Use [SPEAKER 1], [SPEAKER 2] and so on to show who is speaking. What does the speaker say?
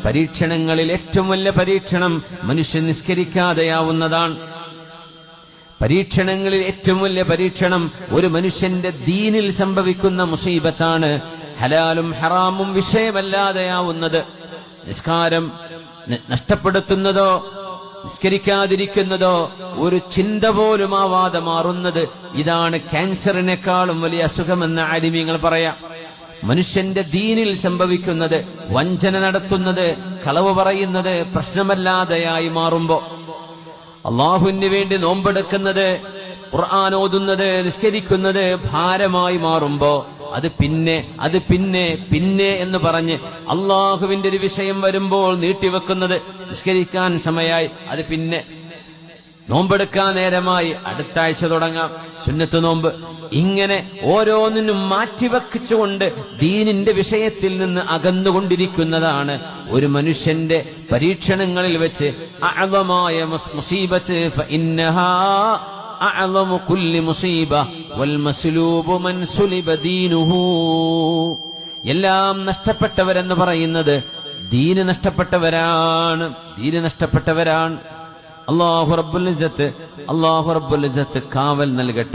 [SPEAKER 1] പരീക്ഷണങ്ങളിൽ ഏറ്റവും വലിയ പരീക്ഷണം മനുഷ്യൻ നിസ്കരിക്കാതെയാവുന്നതാണ്. പരീക്ഷണങ്ങളിൽ ഏറ്റവും വലിയ പരീക്ഷണം ഒരു മനുഷ്യന്റെ ദീനിൽ സംഭവിക്കുന്ന മുസീബത്താണ്. ഹലാലും ഹറാമും വിഷയമല്ലാതെയാവുന്നത്, നിസ്കാരം നഷ്ടപ്പെടുത്തുന്നതോ നിസ്കരിക്കാതിരിക്കുന്നതോ ഒരു ചിന്ത പോലും ആവാതെ മാറുന്നത്, ഇതാണ് ക്യാൻസറിനേക്കാളും വലിയ അസുഖമെന്ന് ആലിമീങ്ങൾ പറയാം. മനുഷ്യന്റെ ദീനിൽ സംഭവിക്കുന്നത്, വഞ്ചന നടത്തുന്നത്, കളവ് പറയുന്നത് പ്രശ്നമല്ലാതെയായി മാറുമ്പോ, അള്ളാഹുവിന് വേണ്ടി നോമ്പെടുക്കുന്നത്, ഖുർആൻ ഓതുന്നത്, നിസ്കരിക്കുന്നത് ഭാരമായി മാറുമ്പോ അത് പിന്നെ എന്ന് പറഞ്ഞ് അള്ളാഹുവിന്റെ ഒരു വിഷയം വരുമ്പോൾ നീട്ടിവെക്കുന്നത്, നിസ്കരിക്കാൻ സമയമായി അത് പിന്നെ, നോമ്പെടുക്കാൻ നേരമായി അടുത്ത ആഴ്ച തുടങ്ങാം സുന്നത്ത് നോമ്പ്, ഇങ്ങനെ ഓരോന്നിനും മാറ്റിവെച്ചുകൊണ്ട് ദീനിന്റെ വിഷയത്തിൽ നിന്ന് അകന്നുകൊണ്ടിരിക്കുന്നതാണ് ഒരു മനുഷ്യന്റെ പരീക്ഷണങ്ങളിൽ വെച്ച് അഅ്ളമായ മുസീബത്ത്. ഫഇന്നഹാ അഅ്ളമു കുല്ലി മുസീബ വൽ മസ്ലൂബു മൻ സുലിബ ദീനുഹു. എല്ലാം നഷ്ടപ്പെട്ടവരെന്ന് പറയുന്നത് ദീന് നഷ്ടപ്പെട്ടവരാണ്. അല്ലാഹു റബ്ബുൽ ഇസ്സത്ത് കാവൽ നൽകട്ടെ.